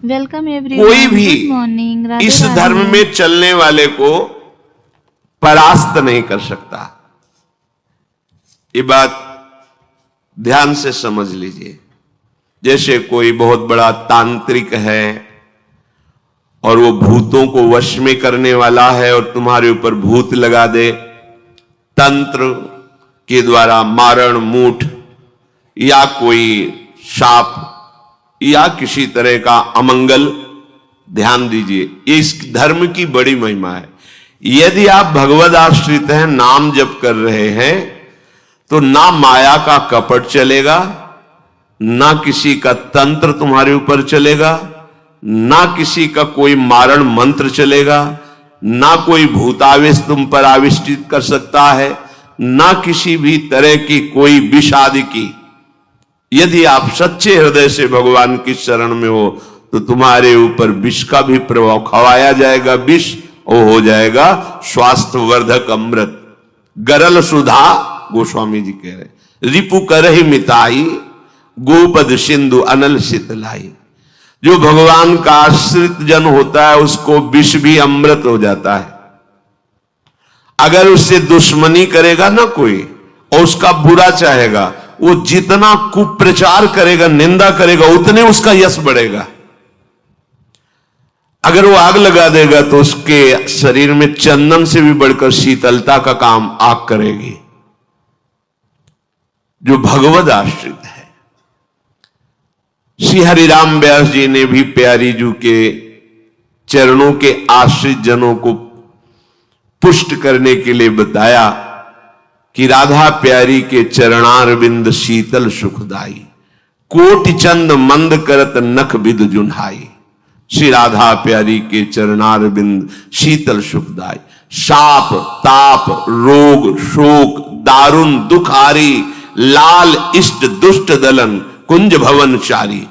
Welcome कोई everyone, भी good morning, Radhe इस राधे। धर्म में चलने वाले को परास्त नहीं कर सकता। ये बात ध्यान से समझ लीजिए। जैसे कोई बहुत बड़ा तांत्रिक है और वो भूतों को वश में करने वाला है और तुम्हारे ऊपर भूत लगा दे, तंत्र के द्वारा मारण मूठ या कोई शाप या किसी तरह का अमंगल, ध्यान दीजिए, ये इस धर्म की बड़ी महिमा है। यदि आप भगवद आश्रित हैं, नाम जप कर रहे हैं, तो ना माया का कपट चलेगा, ना किसी का तंत्र तुम्हारे ऊपर चलेगा, ना किसी का कोई मारण मंत्र चलेगा, ना कोई भूतावेश तुम पर आविष्टित कर सकता है, ना किसी भी तरह की कोई विष आदि की। यदि आप सच्चे हृदय से भगवान की शरण में हो तो तुम्हारे ऊपर विष का भी प्रभाव खवाया जाएगा, विष वो हो जाएगा स्वास्थ्यवर्धक अमृत। गरल सुधा, गोस्वामी जी कह रहे, रिपु करहि मिताई, गोपद सिंधु अनल शीतलाई। जो भगवान का आश्रित जन होता है उसको विष भी अमृत हो जाता है। अगर उससे दुश्मनी करेगा ना कोई और उसका बुरा चाहेगा, वो जितना कुप्रचार करेगा, निंदा करेगा, उतने उसका यश बढ़ेगा। अगर वो आग लगा देगा तो उसके शरीर में चंदन से भी बढ़कर शीतलता का काम आग करेगी। जो भगवद आश्रित है, श्री हरिराम व्यास जी ने भी प्यारी जू के चरणों के आश्रित जनों को पुष्ट करने के लिए बताया कि राधा प्यारी के चरणारविंद शीतल सुखदाई, कोटि चंद मंद करत नख बिद जुन्हाई। श्री राधा प्यारी के चरणारविंद शीतल सुखदाई। शाप ताप रोग शोक दारुण दुख आरी, लाल इष्ट दुष्ट दलन कुंज भवन चारी।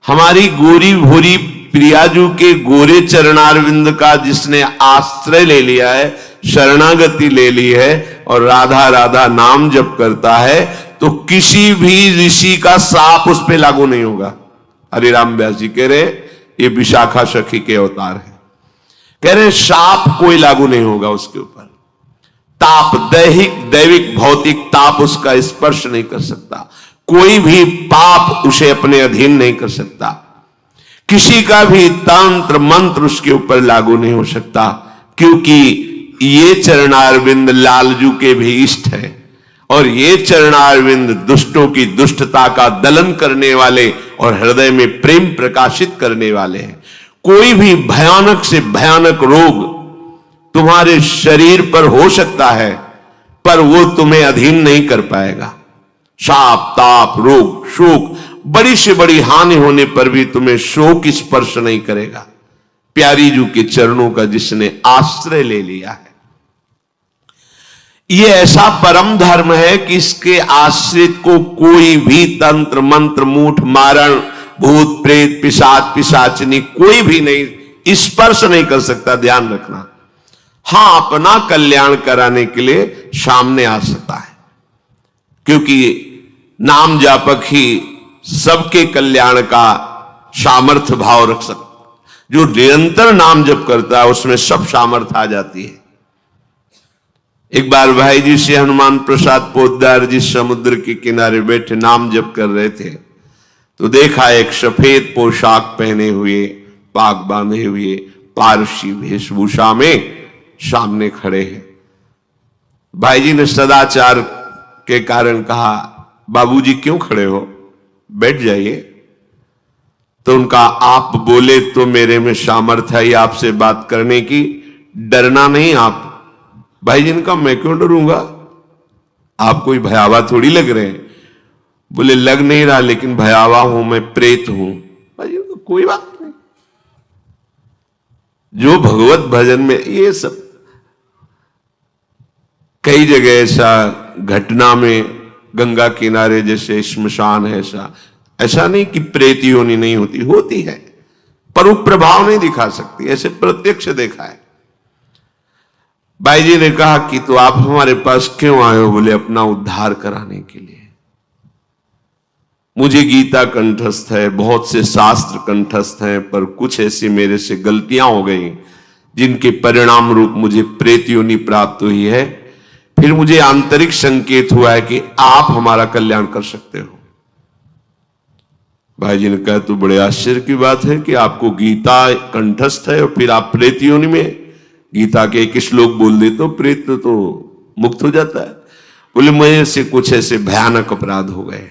हमारी गोरी भूरी प्रियाजू के गोरे चरणारविंद का जिसने आश्रय ले लिया है, शरणागति ले ली है और राधा राधा नाम जप करता है, तो किसी भी ऋषि का साप उस पर लागू नहीं होगा। हरिराम व्यास जी कह रहे ये विशाखा सखी के अवतार है, कह रहे शाप कोई लागू नहीं होगा उसके ऊपर। ताप दैहिक दैविक भौतिक ताप उसका स्पर्श नहीं कर सकता। कोई भी पाप उसे अपने अधीन नहीं कर सकता। किसी का भी तंत्र मंत्र उसके ऊपर लागू नहीं हो सकता, क्योंकि ये चरणारविंद लालजू के भी इष्ट है और ये चरणारविंद दुष्टों की दुष्टता का दलन करने वाले और हृदय में प्रेम प्रकाशित करने वाले हैं। कोई भी भयानक से भयानक रोग तुम्हारे शरीर पर हो सकता है, पर वो तुम्हें अधीन नहीं कर पाएगा। शाप ताप रोग शोक, बड़ी से बड़ी हानि होने पर भी तुम्हें शोक स्पर्श नहीं करेगा, प्यारी जू के चरणों का जिसने आश्रय ले लिया है। यह ऐसा परम धर्म है कि इसके आश्रित को कोई भी तंत्र मंत्र मूठ मारण भूत प्रेत पिशाच पिशाचनी कोई भी नहीं स्पर्श नहीं कर सकता। ध्यान रखना। हां, अपना कल्याण कराने के लिए सामने आ सकता है, क्योंकि नाम जापक ही सबके कल्याण का सामर्थ्य भाव रख सकता। जो निरंतर नाम जप करता है उसमें सब सामर्थ्य आ जाती है। एक बार भाई जी से हनुमान प्रसाद पोद्दार जी समुद्र के किनारे बैठे नाम जप कर रहे थे, तो देखा एक सफेद पोशाक पहने हुए पाग बांधे हुए पारसी वेशभूषा में सामने खड़े हैं। भाई जी ने सदाचार के कारण कहा, बाबूजी क्यों खड़े हो, बैठ जाइए। तो उनका आप बोले तो मेरे में सामर्थ्य है आपसे बात करने की, डरना नहीं आप। भाई जी ने कहा मैं क्यों डरूंगा, आप कोई भयावा थोड़ी लग रहे हैं। बोले लग नहीं रहा, लेकिन भयावा हूं, मैं प्रेत हूं। भाई जी ने कहा कोई बात नहीं, जो भगवत भजन में ये सब कई जगह ऐसा घटना में गंगा किनारे जैसे श्मशान है, ऐसा नहीं कि प्रेत योनि नहीं होती, होती है, पर वो प्रभाव नहीं दिखा सकती। ऐसे प्रत्यक्ष देखा है। भाई जी ने कहा कि तो आप हमारे पास क्यों आए हो? बोले अपना उद्धार कराने के लिए। मुझे गीता कंठस्थ है, बहुत से शास्त्र कंठस्थ हैं, पर कुछ ऐसी मेरे से गलतियां हो गई जिनके परिणाम रूप मुझे प्रेत योनि प्राप्त हुई है। फिर मुझे आंतरिक संकेत हुआ है कि आप हमारा कल्याण कर सकते हो। भाई जी ने कहा तो बड़े आश्चर्य की बात है कि आपको गीता कंठस्थ है और फिर आप प्रेत योनि में गीता के एक श्लोक बोल दे तो प्रेत तो मुक्त हो जाता है। बोले मुझे से कुछ ऐसे भयानक अपराध हो गए,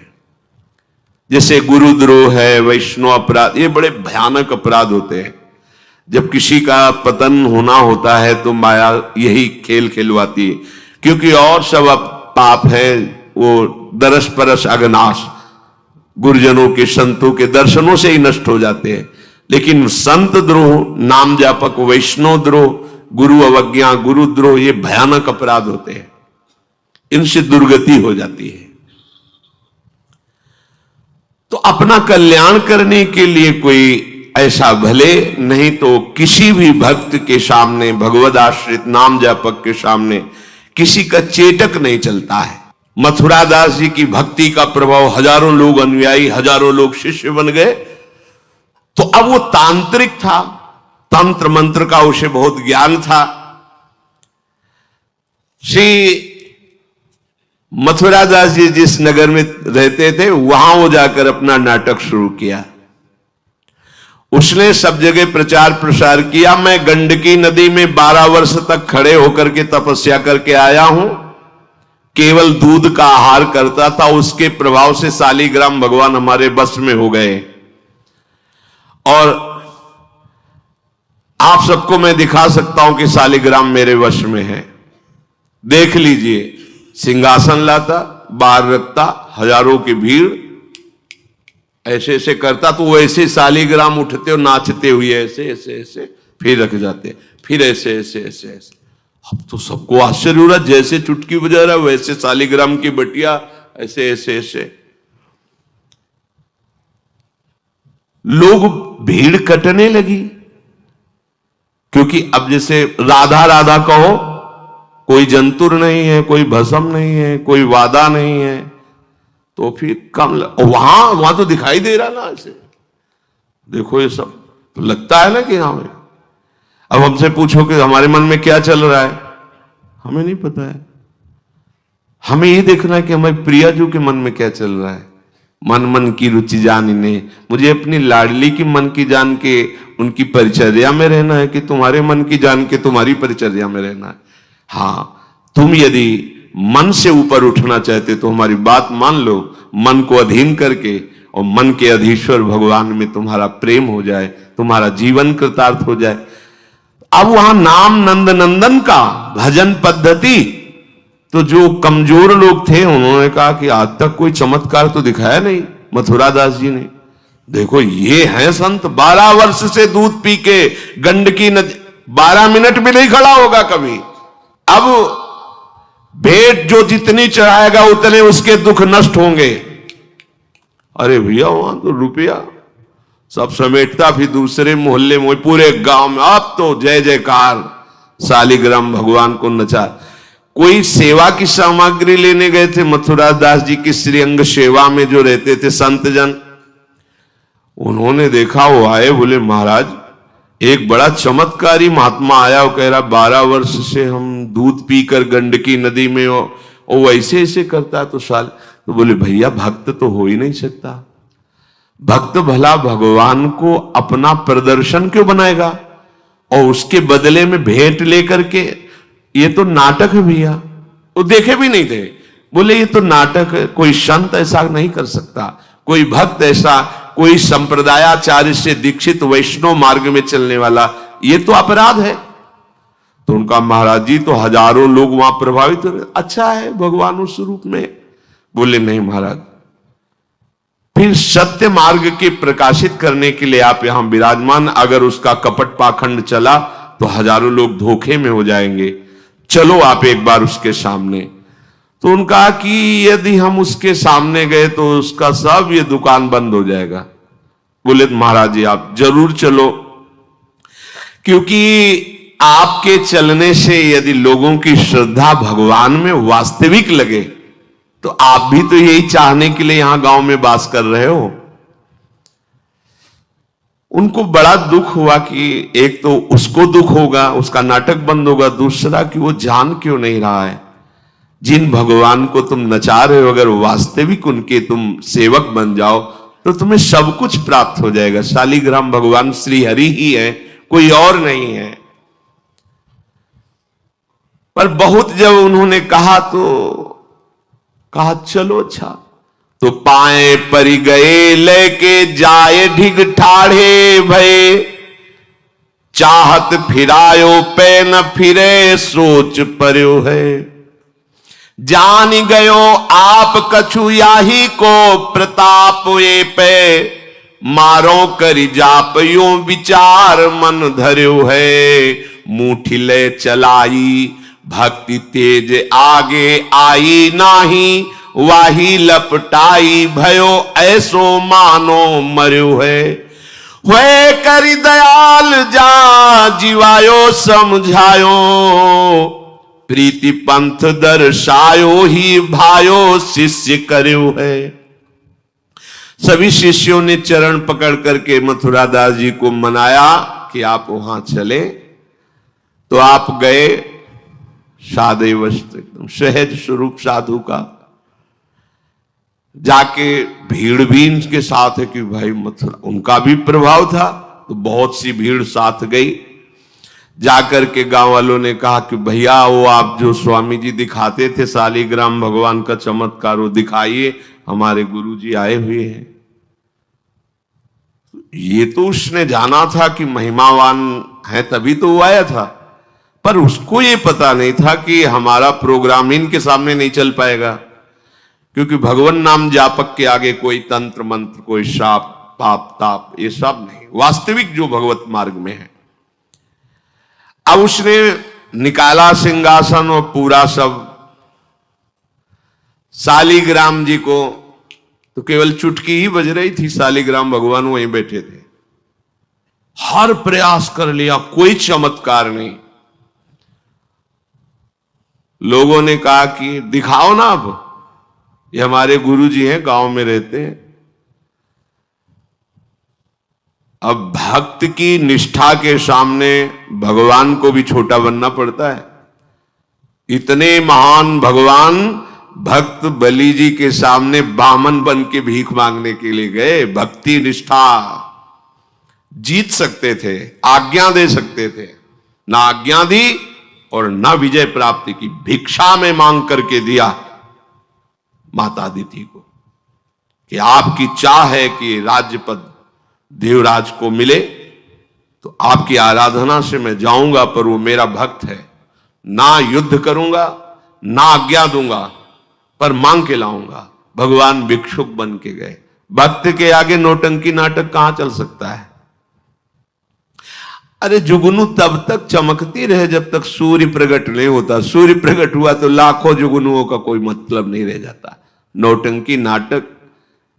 जैसे गुरुद्रोह है, वैष्णव अपराध, ये बड़े भयानक अपराध होते हैं। जब किसी का पतन होना होता है तो माया यही खेल खेलवाती है, क्योंकि और सब पाप है वो दरस परस अगनाश, गुरुजनों के संतों के दर्शनों से ही नष्ट हो जाते हैं। लेकिन संत द्रोह, नाम जापक, वैष्णव द्रोह, गुरु अवज्ञा, गुरुद्रोह, ये भयानक अपराध होते हैं, इनसे दुर्गति हो जाती है। तो अपना कल्याण करने के लिए कोई ऐसा भले नहीं तो किसी भी भक्त के सामने, भगवद आश्रित नाम जापक के सामने किसी का चेटक नहीं चलता है। मथुरा दास जी की भक्ति का प्रभाव, हजारों लोग अनुयायी, हजारों लोग शिष्य बन गए। तो अब वो तांत्रिक था, तंत्र मंत्र का उसे बहुत ज्ञान था। श्री मथुरा दास जी जिस नगर में रहते थे वहां वो जाकर अपना नाटक शुरू किया। उसने सब जगह प्रचार प्रसार किया। मैं गंडकी नदी में 12 वर्ष तक खड़े होकर के तपस्या करके आया हूं, केवल दूध का आहार करता था, उसके प्रभाव से शालिग्राम भगवान हमारे बस में हो गए। और आप सबको मैं दिखा सकता हूं कि शालिग्राम मेरे वश में है, देख लीजिए। सिंहासन लाता, बाहर रखता, हजारों की भीड़, ऐसे ऐसे करता तो वो ऐसे शालिग्राम उठते और नाचते हुए ऐसे ऐसे ऐसे फिर रख जाते, फिर ऐसे ऐसे ऐसे ऐसे। अब तो सबको आश्चर्य हो रहा, जैसे चुटकी बजा रहा वैसे शालिग्राम की बटिया ऐसे ऐसे ऐसे। लोग भीड़ कटने लगी, क्योंकि अब जैसे राधा राधा कहो, कोई जंतुर नहीं है, कोई भस्म नहीं है, कोई वादा नहीं है, तो फिर कम वहां तो दिखाई दे रहा ना ऐसे। देखो ये सब तो लगता है ना कि हमें, अब हमसे पूछो कि हमारे मन में क्या चल रहा है, हमें नहीं पता है। हमें ये देखना है कि हमारे प्रियाजू के मन में क्या चल रहा है। मन मन की रुचि जानने, मुझे अपनी लाडली की मन की जान के उनकी परिचर्या में रहना है कि तुम्हारे मन की जान के तुम्हारी परिचर्या में रहना है। हाँ, तुम यदि मन से ऊपर उठना चाहते तो हमारी बात मान लो, मन को अधीन करके, और मन के अधीश्वर भगवान में तुम्हारा प्रेम हो जाए, तुम्हारा जीवन कृतार्थ हो जाए। अब वहां नाम नंद नंदन का भजन पद्धति, तो जो कमजोर लोग थे उन्होंने कहा कि आज तक कोई चमत्कार तो दिखाया नहीं मथुरा दास जी ने। देखो ये हैं संत, 12 वर्ष से दूध पी के गंडकी नदी, 12 मिनट भी नहीं खड़ा होगा कभी। अब भेंट जो जितनी चढ़ाएगा उतने उसके दुख नष्ट होंगे। अरे भैया वहां तो रुपया सब समेटता, फिर दूसरे मोहल्ले में, पूरे गांव में अब तो जय जयकार, शालिग्राम भगवान को नचा। कोई सेवा की सामग्री लेने गए थे मथुरा दास जी की श्रीअंग सेवा में जो रहते थे संत जन, उन्होंने देखा, वो आए, बोले महाराज एक बड़ा चमत्कारी महात्मा आया, वो कह रहा 12 वर्ष से हम दूध पीकर गंडकी नदी में वो वैसे ऐसे करता है। तो बोले भैया भक्त तो हो ही नहीं सकता, भक्त भला भगवान को अपना प्रदर्शन क्यों बनाएगा, और उसके बदले में भेंट लेकर के, ये तो नाटक है भैया। वो देखे भी नहीं थे, बोले ये तो नाटक है, कोई संत ऐसा नहीं कर सकता, कोई भक्त ऐसा, कोई संप्रदायाचार्य से दीक्षित वैष्णव मार्ग में चलने वाला, ये तो अपराध है। तो उनका महाराज जी तो हजारों लोग वहां प्रभावित हो रहे, अच्छा है भगवान उस रूप में। बोले नहीं महाराज, फिर सत्य मार्ग के प्रकाशित करने के लिए आप यहां विराजमान, अगर उसका कपट पाखंड चला तो हजारों लोग धोखे में हो जाएंगे, चलो आप एक बार उसके सामने। तो उनका कि यदि हम उसके सामने गए तो उसका सब ये दुकान बंद हो जाएगा। बोले महाराज जी आप जरूर चलो, क्योंकि आपके चलने से यदि लोगों की श्रद्धा भगवान में वास्तविक लगे तो आप भी तो यही चाहने के लिए यहां गांव में वास कर रहे हो। उनको बड़ा दुख हुआ कि एक तो उसको दुख होगा, उसका नाटक बंद होगा, दूसरा कि वो जान क्यों नहीं रहा है जिन भगवान को तुम नचा रहे हो, अगर वास्तविक उनके तुम सेवक बन जाओ तो तुम्हें सब कुछ प्राप्त हो जाएगा। शालिग्राम भगवान श्री हरि ही है, कोई और नहीं है। पर बहुत जब उन्होंने कहा तो कहा चलो अच्छा, तो पाए परि गए लेके जाए ढिग ठाढ़े भये, चाहत फिरायो पे न फिरे सोच पर्यो है। जान गयो आप कछु याही को प्रताप ये पे, मारो करि जाप यो विचार मन धर्यो है। मुठी ले चलाई भक्ति तेज आगे आई नाही, वाही लपटाई भयो ऐसो मानो मर्यो है। हुए करि दयाल जा जीवायो समझायो, प्रीति पंथ दर्शायो ही भायो शिष्य कर्यो है। सभी शिष्यों ने चरण पकड़ करके मथुरा दास जी को मनाया कि आप वहां चले। तो आप गए सादैव एकदम सहज स्वरूप साधु का, जाके भीड़ भी इनके साथ है कि भाई मथुरा, उनका भी प्रभाव था तो बहुत सी भीड़ साथ गई। जाकर के गांव वालों ने कहा कि भैया वो आप जो स्वामी जी दिखाते थे शालिग्राम भगवान का चमत्कार वो दिखाइए, हमारे गुरु जी आए हुए हैं। ये तो उसने जाना था कि महिमावान है तभी तो वो आया था, पर उसको ये पता नहीं था कि हमारा प्रोग्राम इनके सामने नहीं चल पाएगा, क्योंकि भगवान नाम जापक के आगे कोई तंत्र मंत्र, कोई शाप पाप ताप ये सब नहीं, वास्तविक जो भगवत मार्ग में है। अब उसने निकाला सिंहासन और पूरा सब शालिग्राम जी को, तो केवल चुटकी ही बज रही थी, शालिग्राम भगवान वहीं बैठे थे। हर प्रयास कर लिया, कोई चमत्कार नहीं। लोगों ने कहा कि दिखाओ ना, अब ये हमारे गुरु जी हैं, गांव में रहते हैं। अब भक्त की निष्ठा के सामने भगवान को भी छोटा बनना पड़ता है। इतने महान भगवान भक्त बलि जी के सामने बामन बन के भीख मांगने के लिए गए। भक्ति निष्ठा जीत सकते थे, आज्ञा दे सकते थे, ना आज्ञा दी और ना विजय प्राप्ति की, भिक्षा में मांग करके दिया माता अदिति को कि आपकी चाह है कि राज्य पद देवराज को मिले, तो आपकी आराधना से मैं जाऊंगा, पर वो मेरा भक्त है, ना युद्ध करूंगा ना आज्ञा दूंगा, पर मांग के लाऊंगा। भगवान भिक्षुक बन के गए। भक्त के आगे नौटंकी नाटक कहां चल सकता है? अरे जुगनू तब तक चमकती रहे जब तक सूर्य प्रकट नहीं होता। सूर्य प्रकट हुआ तो लाखों जुगनुओं का कोई मतलब नहीं रह जाता। नौटंकी नाटक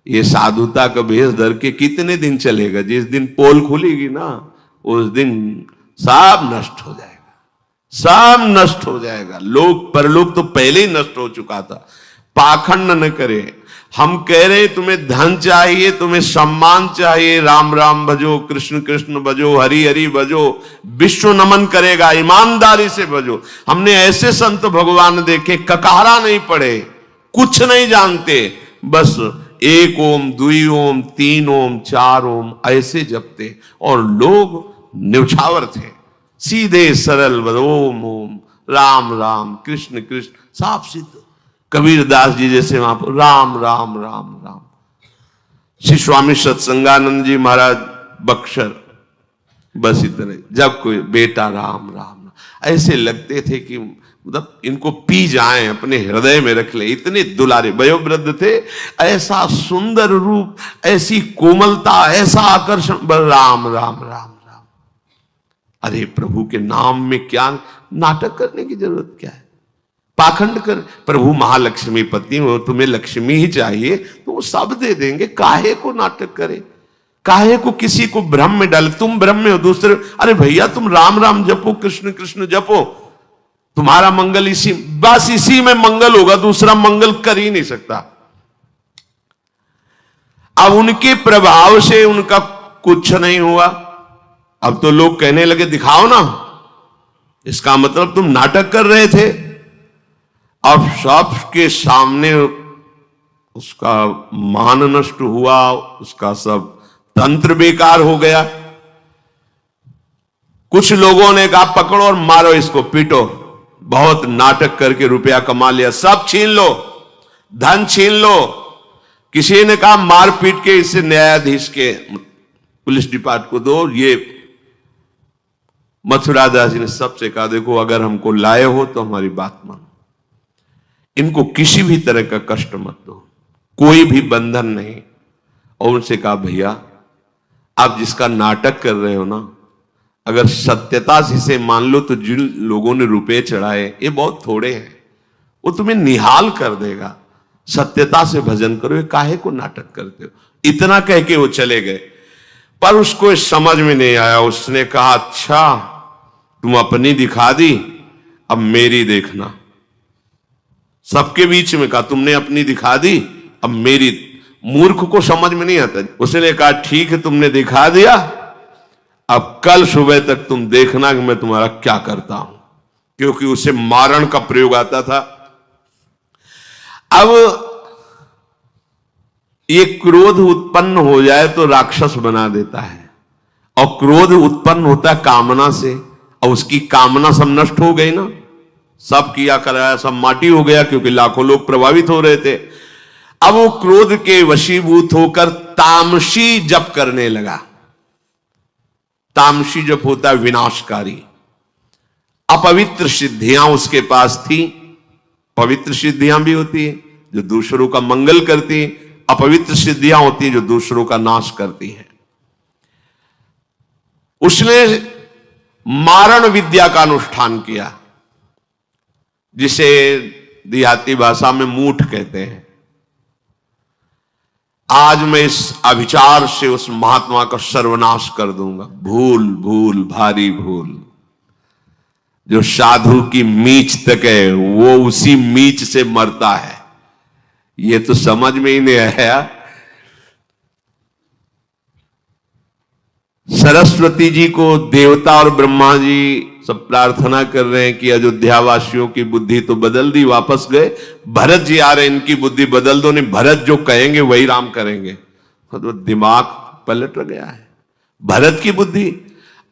ये साधुता का भेष धर के कितने दिन चलेगा? जिस दिन पोल खुलेगी ना उस दिन सब नष्ट हो जाएगा, सब नष्ट हो जाएगा। लोक परलोक तो पहले ही नष्ट हो चुका था। पाखंड न करे। हम कह रहे तुम्हें धन चाहिए, तुम्हें सम्मान चाहिए, राम राम भजो, कृष्ण कृष्ण भजो, हरि हरि भजो, विश्व नमन करेगा, ईमानदारी से भजो। हमने ऐसे संत भगवान देखे, ककारा नहीं पड़े, कुछ नहीं जानते, बस एक ओम, दुई ओम, तीन ओम, चार ओम ऐसे जपते, और लोग न्यौछावर थे, सीधे सरल ओम ओम, राम राम, कृष्ण कृष्ण, साफ सिद्ध। कबीर दास जी जैसे वहां पर राम राम राम राम। श्री स्वामी सत्संगानंद जी महाराज बक्सर, बस इतने। जब कोई बेटा राम राम, ऐसे लगते थे कि मतलब इनको पी जाएं, अपने हृदय में रख ले, इतने दुलारे वयोवृद्ध थे। ऐसा सुंदर रूप, ऐसी कोमलता, ऐसा आकर्षण, राम राम राम राम। अरे प्रभु के नाम में क्या नाटक करने की जरूरत क्या है? पाखंड कर। प्रभु महालक्ष्मी पति हो, तुम्हें लक्ष्मी ही चाहिए तो वो सब दे देंगे। काहे को नाटक करे? काहे को किसी को भ्रम में डाले? तुम भ्रम में हो, दूसरे, अरे भैया तुम राम राम जपो, कृष्ण कृष्ण जपो, तुम्हारा मंगल इसी, बस इसी में मंगल होगा, दूसरा मंगल कर ही नहीं सकता। अब उनके प्रभाव से उनका कुछ नहीं हुआ। अब तो लोग कहने लगे दिखाओ ना, इसका मतलब तुम नाटक कर रहे थे। अब सबके सामने उसका मान नष्ट हुआ, उसका सब तंत्र बेकार हो गया। कुछ लोगों ने कहा पकड़ो और मारो इसको, पीटो, बहुत नाटक करके रुपया कमा लिया, सब छीन लो, धन छीन लो। किसी ने कहा मार पीट के इसे न्यायाधीश के पुलिस डिपार्टमेंट को दो। ये मथुरा दास जी ने सबसे कहा देखो अगर हमको लाए हो तो हमारी बात मानो, इनको किसी भी तरह का कष्ट मत दो, कोई भी बंधन नहीं। और उनसे कहा भैया आप जिसका नाटक कर रहे हो ना, अगर सत्यता से इसे मान लो तो जिन लोगों ने रुपए चढ़ाए ये बहुत थोड़े हैं, वो तुम्हें निहाल कर देगा। सत्यता से भजन करो, ये काहे को नाटक करते हो। इतना कह के वो चले गए, पर उसको समझ में नहीं आया। उसने कहा अच्छा तुम अपनी दिखा दी, अब मेरी देखना। सबके बीच में कहा तुमने अपनी दिखा दी, अब मेरी। मूर्ख को समझ में नहीं आता। उसने कहा ठीक है तुमने दिखा दिया, अब कल सुबह तक तुम देखना कि मैं तुम्हारा क्या करता हूं, क्योंकि उसे मारण का प्रयोग आता था। अब ये क्रोध उत्पन्न हो जाए तो राक्षस बना देता है, और क्रोध उत्पन्न होता है कामना से, और उसकी कामना सब नष्ट हो गई ना, सब किया कराया सब माटी हो गया, क्योंकि लाखों लोग प्रभावित हो रहे थे। अब वो क्रोध के वशीभूत होकर तामसी जप करने लगा। तामसी जप होता है विनाशकारी। अपवित्र सिद्धियां उसके पास थी। पवित्र सिद्धियां भी होती है जो दूसरों का मंगल करती है, अपवित्र सिद्धियां होती है जो दूसरों का नाश करती है। उसने मारण विद्या का अनुष्ठान किया, जिसे देहाती भाषा में मूठ कहते हैं। आज मैं इस अभिचार से उस महात्मा का सर्वनाश कर दूंगा। भूल भूल भारी भूल। जो साधु की मीच तक है वो उसी मीच से मरता है, ये तो समझ में ही नहीं आया। सरस्वती जी को देवता और ब्रह्मा जी सब प्रार्थना कर रहे हैं कि अयोध्या वासियों की बुद्धि तो बदल दी, वापस गए। भरत जी आ रहे हैं, इनकी बुद्धि बदल दो, नहीं भरत जो कहेंगे वही राम करेंगे। तो दिमाग पलट गया है भरत की बुद्धि।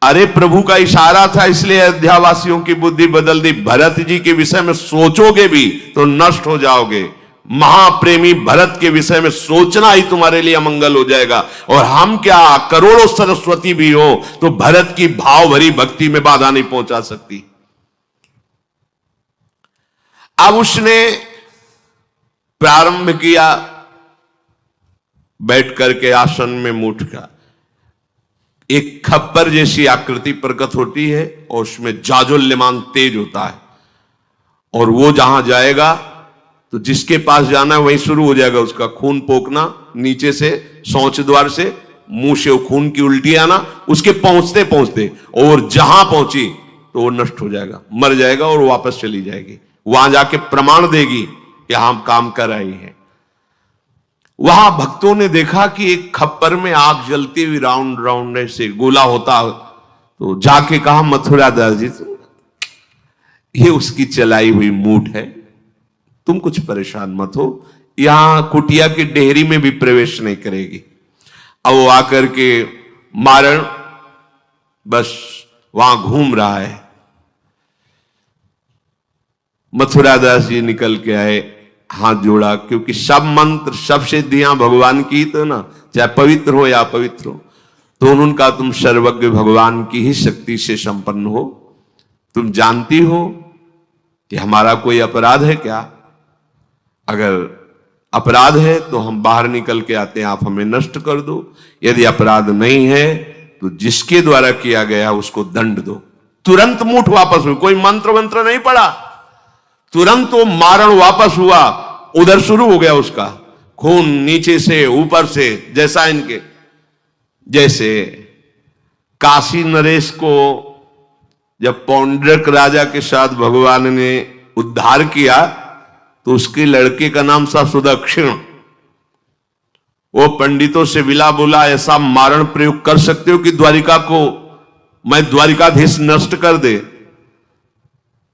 अरे प्रभु का इशारा था इसलिए अयोध्या वासियों की बुद्धि बदल दी। भरत जी के विषय में सोचोगे भी तो नष्ट हो जाओगे। महाप्रेमी भरत के विषय में सोचना ही तुम्हारे लिए अमंगल हो जाएगा। और हम क्या, करोड़ों सरस्वती भी हो तो भरत की भाव भरी भक्ति में बाधा नहीं पहुंचा सकती। अब उसने प्रारंभ किया बैठ करके आसन में मूठ का। एक खप्पर जैसी आकृति प्रकट होती है और उसमें जाजोल्यमान तेज होता है, और वो जहां जाएगा तो जिसके पास जाना है वहीं शुरू हो जाएगा उसका खून पोकना, नीचे से शौच द्वार से मुंह से खून की उल्टी आना, उसके पहुंचते पहुंचते, और जहां पहुंची तो वो नष्ट हो जाएगा, मर जाएगा और वापस चली जाएगी। वहां जाके प्रमाण देगी कि हम काम कर रहे हैं। वहां भक्तों ने देखा कि एक खप्पर में आग जलती हुई राउंड राउंड से गोला होता, तो जाके कहा मथुरा दास जी ये उसकी चलाई हुई मूठ है, तुम कुछ परेशान मत हो, यहां कुटिया की डेहरी में भी प्रवेश नहीं करेगी। अब वो आकर के मारण बस वहां घूम रहा है। मथुरा दास जी निकल के आए, हाथ जोड़ा, क्योंकि सब मंत्र सब सिद्धियां भगवान की तो ना, चाहे पवित्र हो या अपवित्र हो, तो उनका तुम सर्वज्ञ भगवान की ही शक्ति से संपन्न हो। तुम जानती हो कि हमारा कोई अपराध है क्या? अगर अपराध है तो हम बाहर निकल के आते हैं, आप हमें नष्ट कर दो। यदि अपराध नहीं है तो जिसके द्वारा किया गया उसको दंड दो। तुरंत मूठ वापस हुई, कोई मंत्र मंत्र नहीं पड़ा, तुरंत वो मारण वापस हुआ। उधर शुरू हो गया उसका खून, नीचे से ऊपर से, जैसा इनके, जैसे काशी नरेश को जब पौंड्रक राजा के साथ भगवान ने उद्धार किया तो उसके लड़के का नाम था सुदक्षिण। वो पंडितों से विला बोला, ऐसा मारण प्रयोग कर सकते हो कि द्वारिका को मैं द्वारिकाधीश नष्ट कर दे।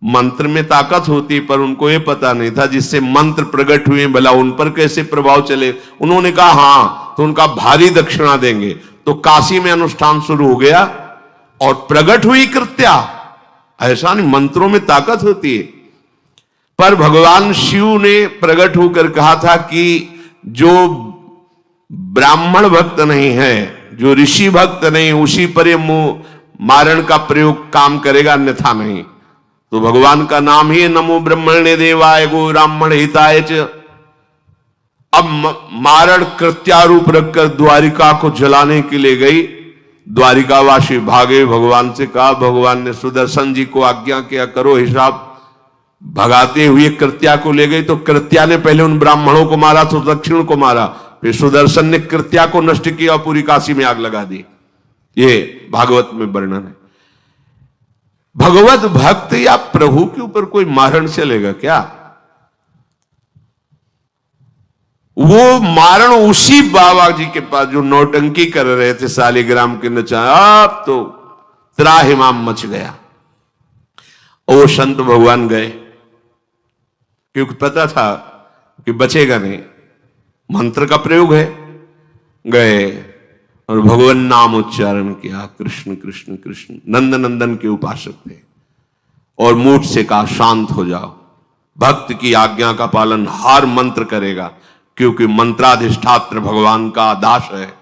मंत्र में ताकत होती पर उनको ये पता नहीं था जिससे मंत्र प्रकट हुए भला उन पर कैसे प्रभाव चले। उन्होंने कहा हां, तो उनका भारी दक्षिणा देंगे। तो काशी में अनुष्ठान शुरू हो गया और प्रकट हुई कृत्या। ऐसा नहीं, मंत्रों में ताकत होती है। पर भगवान शिव ने प्रकट होकर कहा था कि जो ब्राह्मण भक्त नहीं है, जो ऋषि भक्त नहीं, उसी पर ये मारण का प्रयोग काम करेगा, अन्यथा नहीं। तो भगवान का नाम ही नमो ब्रह्मण्य देवाय गो ब्राह्मण हिताय च। अब मारण कृत्यारूप रखकर द्वारिका को जलाने के लिए गई। द्वारिकावासी भागे, भगवान से कहा। भगवान ने सुदर्शन जी को आज्ञा किया, करो हिसाब। भगाते हुए कृत्या को ले गई तो कृत्या ने पहले उन ब्राह्मणों को मारा, सुदक्षिण को मारा, फिर सुदर्शन ने कृत्या को नष्ट किया और पूरी काशी में आग लगा दी। ये भागवत में वर्णन है। भगवत भक्त या प्रभु के ऊपर कोई मारण चलेगा क्या? वो मारण उसी बाबा जी के पास जो नौटंकी कर रहे थे शालिग्राम के नचा, अब तो त्राहिमाम मच गया। वो संत भगवान गए क्योंकि पता था कि बचेगा नहीं, मंत्र का प्रयोग है। गए और भगवान नाम उच्चारण किया, कृष्ण कृष्ण कृष्ण। नंद नंदन के उपासक थे और मूठ से कहा शांत हो जाओ। भक्त की आज्ञा का पालन हर मंत्र करेगा क्योंकि मंत्राधिष्ठात्र भगवान का दास है।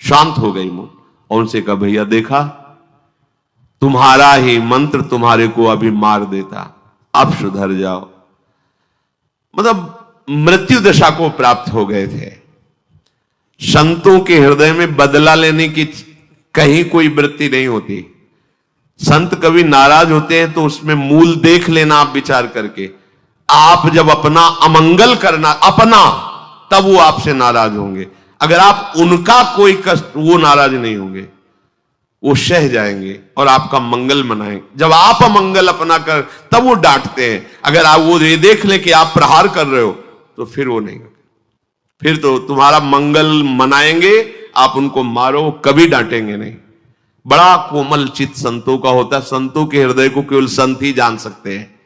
शांत हो गई मूठ और उनसे कहा भैया देखा, तुम्हारा ही मंत्र तुम्हारे को अभी मार देता, अब सुधर जाओ। मतलब मृत्यु दशा को प्राप्त हो गए थे। संतों के हृदय में बदला लेने की कहीं कोई वृत्ति नहीं होती। संत कभी नाराज होते हैं तो उसमें मूल देख लेना आप विचार करके। आप जब अपना अमंगल करना अपना, तब वो आपसे नाराज होंगे। अगर आप उनका कोई कष्ट, वो नाराज नहीं होंगे, वो सह जाएंगे और आपका मंगल मनाएंगे। जब आप अमंगल अपना कर, तब वो डांटते हैं। अगर आप वो ये देख ले कि आप प्रहार कर रहे हो तो फिर वो नहीं, फिर तो तुम्हारा मंगल मनाएंगे, आप उनको मारो, कभी डांटेंगे नहीं। बड़ा कोमल चित्त संतों का होता है। संतों के हृदय को केवल संत ही जान सकते हैं।